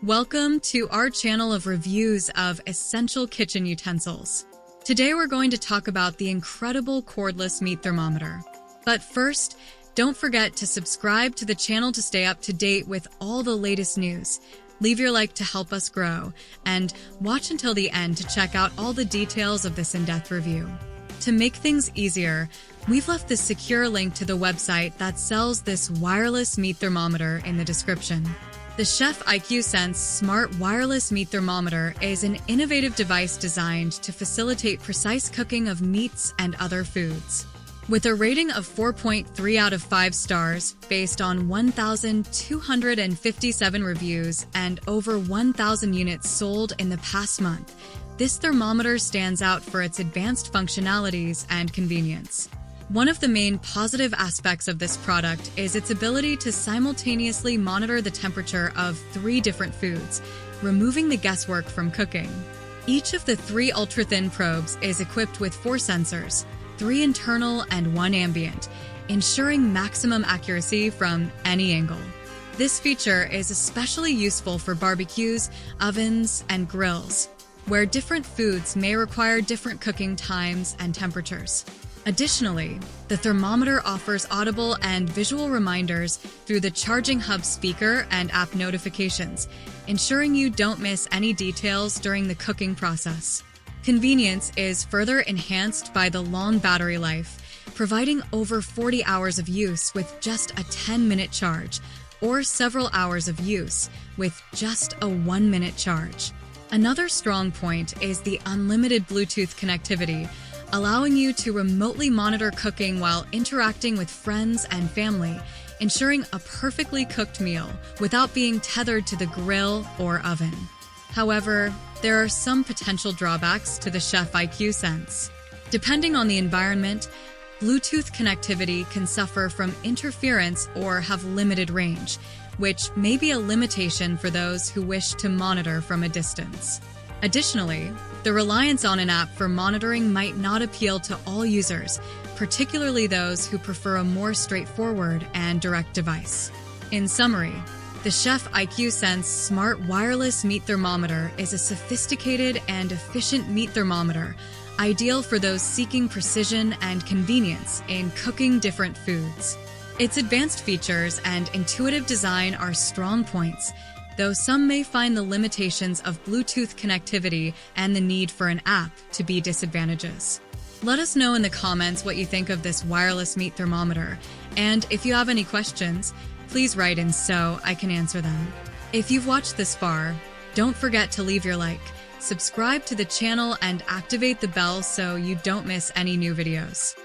Welcome to our channel of reviews of essential kitchen utensils. Today we're going to talk about the incredible cordless meat thermometer. But first, don't forget to subscribe to the channel to stay up to date with all the latest news. Leave your like to help us grow, and watch until the end to check out all the details of this in-depth review. To make things easier, we've left the secure link to the website that sells this wireless meat thermometer in the description. The Chef IQ Sense Smart Wireless Meat Thermometer is an innovative device designed to facilitate precise cooking of meats and other foods. With a rating of 4.3 out of 5 stars based on 1,257 reviews and over 1,000 units sold in the past month, this thermometer stands out for its advanced functionalities and convenience. One of the main positive aspects of this product is its ability to simultaneously monitor the temperature of 3 different foods, removing the guesswork from cooking. Each of the 3 ultra-thin probes is equipped with 4 sensors, 3 internal and 1 ambient, ensuring maximum accuracy from any angle. This feature is especially useful for barbecues, ovens, and grills, where different foods may require different cooking times and temperatures. Additionally, the thermometer offers audible and visual reminders through the charging hub speaker and app notifications, ensuring you don't miss any details during the cooking process. Convenience is further enhanced by the long battery life, providing over 40 hours of use with just a 10-minute charge, or several hours of use with just a 1-minute charge. Another strong point is the unlimited Bluetooth connectivity, allowing you to remotely monitor cooking while interacting with friends and family, ensuring a perfectly cooked meal without being tethered to the grill or oven. However, there are some potential drawbacks to the Chef IQ Sense. Depending on the environment, Bluetooth connectivity can suffer from interference or have limited range, which may be a limitation for those who wish to monitor from a distance. Additionally, the reliance on an app for monitoring might not appeal to all users, particularly those who prefer a more straightforward and direct device. In summary, the Chef IQ Sense Smart Wireless Meat Thermometer is a sophisticated and efficient meat thermometer, ideal for those seeking precision and convenience in cooking different foods. Its advanced features and intuitive design are strong points, though some may find the limitations of Bluetooth connectivity and the need for an app to be disadvantages. Let us know in the comments what you think of this wireless meat thermometer, and if you have any questions, please write in so I can answer them. If you've watched this far, don't forget to leave your like, subscribe to the channel, and activate the bell so you don't miss any new videos.